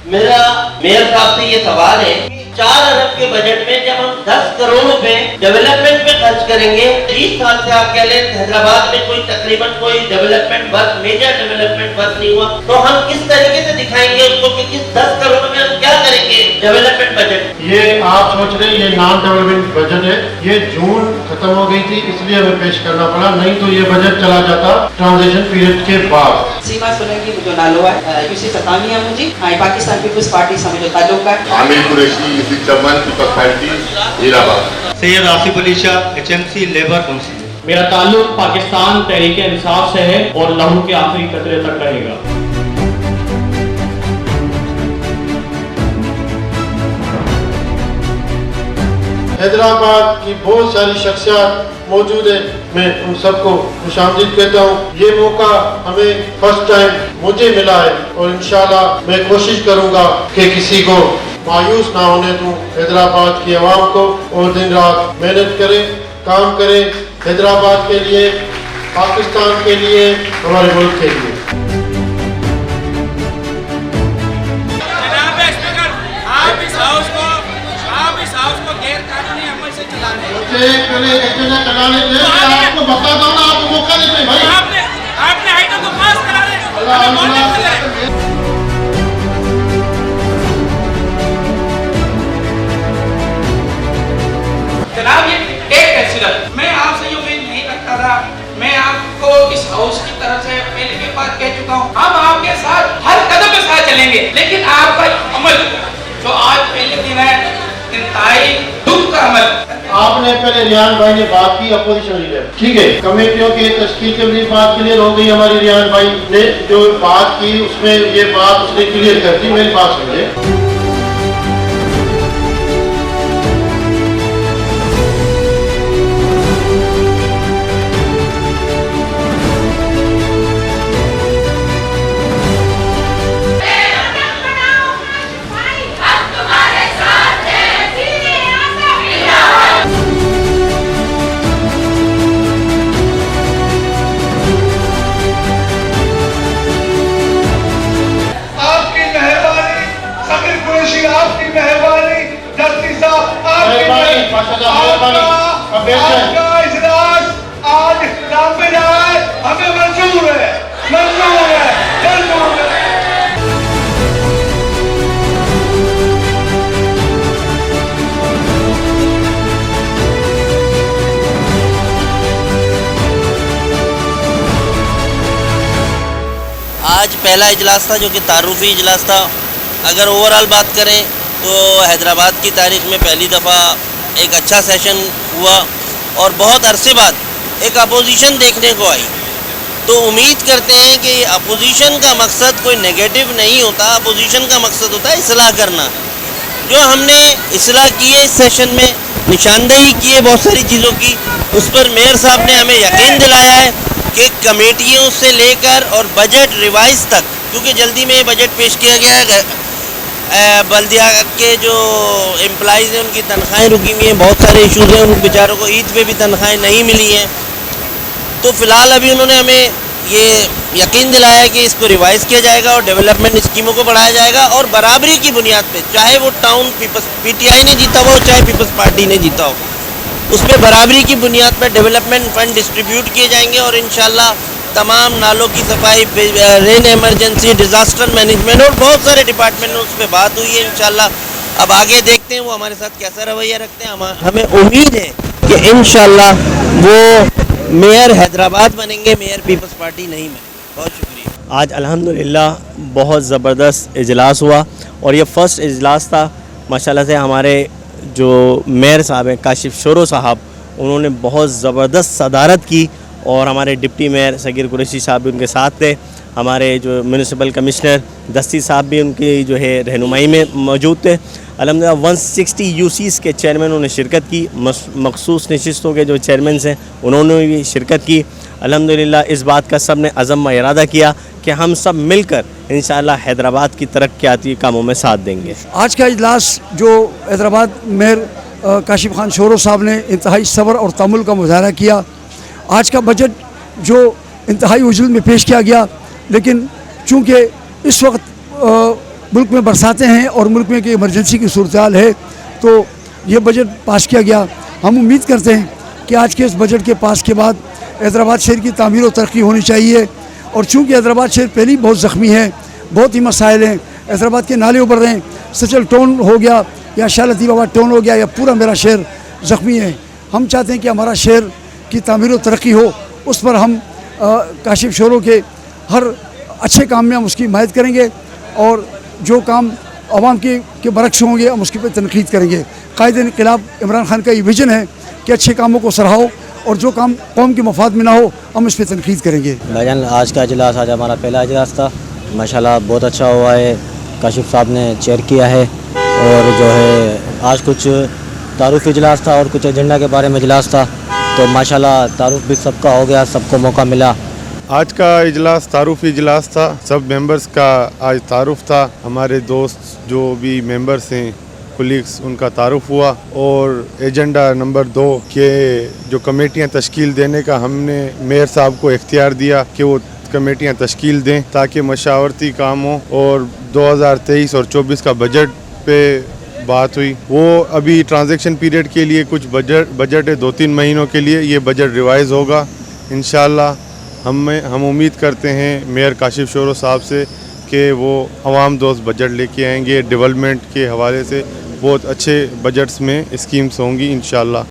मेरा मेयर साहब से ये सवाल है कि 4 अरब के बजट में जब हम 10 करोड़ रुपए डेवलपमेंट पे खर्च करेंगे, 20 साल से आप कह लें हैदराबाद में कोई तकरीबन कोई development work, major development work नहीं हुआ, तो हम किस तरीके से दिखाएंगे उसको कि किस 10 करोड़ में हम क्या करेंगे डेवलपमेंट बजट। ये आप सोच रहे हैं ये नॉन डेवलपमेंट बजट है, ये जून खत्म हो गई थी इसलिए हमें पेश करना पड़ा, नहीं तो ये बजट चला जाता ट्रांजिशन पीरियड के बाद। सीमा सोलंकी जो नालो है यूसी सतामी मुझे पाकिस्तान पीपल्स पार्टी से जो ताल्लुक है। Aamir Qureshi UC Chaman People's Party Allahabad. Syed Asif Ali Shah HMC Labour Council. मेरा ताल्लुक पाकिस्तान तहरीक इंसाफ से है और लहू के आखिरी कतरे तक रहेगा। हैदराबाद की बहुत सारी शख्सियत मौजूद है, मैं उन सबको खुशामदीद कहता हूँ। ये मौका हमें फर्स्ट टाइम मुझे मिला है और इंशाल्लाह मैं कोशिश करूँगा कि किसी को मायूस ना होने दूँ, हैदराबाद की आवाम को, और दिन रात मेहनत करें, काम करें हैदराबाद के लिए, पाकिस्तान के लिए, हमारे मुल्क के लिए। पहले एजेंडा चलाने दे, आपको बताता हूँ ना, आपको मौका देते हैं भाई। आपने आइटम तो पास करा रहे जनाब। ये टेक कैंसिलर मैं आपसे ये उम्मीद नहीं रखता था, मैं आपको इस हाउस की तरफ से पहले भी बात कह चुका हूँ, हम आपके साथ हर कदम पे साथ चलेंगे, लेकिन आपका अमल जो आज पहले दिन है इंतहाई दुख का अमल। आपने पहले रियान भाई ने बात की, अपोजिशन लीडर, ठीक है, कमेटियों के तश्कील के लिए बात क्लियर हो गई। हमारी रियान भाई ने जो बात की उसमें ये बात उसने क्लियर कर दी, मेरी बात समझे। आपका इजलास आज नाफिज है, हमें मंजूर है, मंजूर है, मंजूर है। आज पहला इजलास था जो कि तारुफी इजलास था। अगर ओवरऑल बात करें तो हैदराबाद की तारीख में पहली दफ़ा एक अच्छा सेशन हुआ और बहुत अरसे बाद एक अपोजिशन देखने को आई। तो उम्मीद करते हैं कि अपोजिशन का मकसद कोई नेगेटिव नहीं होता, अपोजिशन का मकसद होता है इस्लाह करना। जो हमने इस्लाह की है इस सेशन में, निशानदेही की है बहुत सारी चीज़ों की, उस पर मेयर साहब ने हमें यकीन दिलाया है कि कमेटियों से लेकर और बजट रिवाइज तक, क्योंकि जल्दी में बजट पेश किया गया है, बल्दिया के जो एम्प्लॉइज़ हैं उनकी तनख्वाहें रुकी हुई हैं, बहुत सारे इश्यूज़ हैं, उन बेचारों को ईद पे भी तनख्वाहें नहीं मिली हैं। तो फ़िलहाल अभी उन्होंने हमें ये यकीन दिलाया है कि इसको रिवाइज़ किया जाएगा और डेवलपमेंट स्कीमों को बढ़ाया जाएगा और बराबरी की बुनियाद पे, चाहे वो टाउन PTI ने जीता हो चाहे पीपल्स पार्टी ने जीता हो, उस पर बराबरी की बुनियाद पर डेवलपमेंट फ़ंड डिस्ट्रीब्यूट किए जाएंगे और इंशाल्लाह तमाम नालों की सफाई, रेन इमरजेंसी, डिज़ास्टर मैनेजमेंट और बहुत सारे डिपार्टमेंट में उस पर बात हुई है। इंशाल्लाह अब आगे देखते हैं वो हमारे साथ कैसा रवैया रखते हैं। हमें उम्मीद है कि इंशाल्लाह वो मेयर हैदराबाद बनेंगे, मेयर पीपल्स पार्टी नहीं बनेंगे। बहुत शुक्रिया। आज अल्हम्दुलिल्लाह बहुत ज़बरदस्त इजलास हुआ और ये फ़र्स्ट इजलास था। माशाल्लाह से हमारे जो मेयर साहब हैं काशिफ शोरो साहब, उन्होंने बहुत ज़बरदस्त सदारत की और हमारे डिप्टी मेयर सगीर कुरैशी साहब भी उनके साथ थे। हमारे जो म्यूनिसिपल कमिश्नर दस्ती साहब भी उनकी जो है रहनुमाई में मौजूद थे। अल्हम्दुलिल्लाह 160 यूसीज़ के चेयरमैनों ने शिरकत की, मखसूस नशिस्तों के जो चेयरमैन हैं उन्होंने भी शिरकत की। अल्हम्दुलिल्लाह इस बात का सब ने अज़म व इरादा किया कि हम सब मिलकर इंशाअल्लाह हैदराबाद की तरक्याती कामों में साथ देंगे। आज का इजलास जो हैदराबाद मेयर काशिफ खान शोरो साहब ने इंतहाई सब्र और तहम्मुल का मुजाहरा किया। आज का बजट जो इंतहाई उजल में पेश किया गया, लेकिन चूँकि इस वक्त मुल्क में बरसातें हैं और मुल्क में कि इमरजेंसी की सूरत हाल है, तो ये बजट पास किया गया। हम उम्मीद करते हैं कि आज के इस बजट के पास के बाद हैदराबाद शहर की तामीर और तरक्की होनी चाहिए। और चूँकि हैदराबाद शहर पहले ही बहुत ज़ख्मी है, बहुत ही मसाइल हैं, हैदराबाद के नाले उभर रहे हैं, सचल टाउन हो गया या शाह लतीफ़ाबाद टाउन हो गया या पूरा मेरा शहर ज़ख्मी है। हम चाहते हैं कि हमारा शहर की तामीर और तरक्की हो, उस पर हम काशिफ शोरो के हर अच्छे काम में हम उसकी हिमायत करेंगे और जो काम अवाम के बरक्स होंगे हम उसके पर तनकीद करेंगे। कायदे इनक़िलाब इमरान खान का ये विज़न है कि अच्छे कामों को सराहो और जो काम कौम के मफाद में ना हो हम इस पर तनकीद करेंगे। भाईजान, आज का इजलास आज हमारा पहला इजलास था, माशाल्लाह बहुत अच्छा हुआ है। काशिफ साहब ने चेयर किया है और जो है आज कुछ तारुफ़ी इजलास था और कुछ एजेंडा के बारे में इजलास था, तो माशाल्लाह तारुफ़ भी सबका हो गया, सबको मौका मिला। आज का इजलास तारुफ़ी इजलास था, सब मेंबर्स का आज तारुफ़ था। हमारे दोस्त जो भी मेंबर्स हैं, कुलीग्स, उनका तारुफ़ हुआ। और एजेंडा नंबर 2 के जो कमेटियां तश्कील देने का हमने मेयर साहब को इख्तियार दिया कि वो कमेटियां तश्कील दें ताकि मशावरती काम हो। और 2023 और 24 का बजट पे बात हुई, वो अभी ट्रांजैक्शन पीरियड के लिए कुछ बजट है 2-3 महीनों के लिए, ये बजट रिवाइज़ होगा इंशाल्लाह। हम उम्मीद करते हैं मेयर काशिफ शोरो साहब से कि वो अवाम दोस्त बजट लेके आएंगे। डेवलपमेंट के हवाले से बहुत अच्छे बजट्स में स्कीम्स होंगी इंशाल्लाह।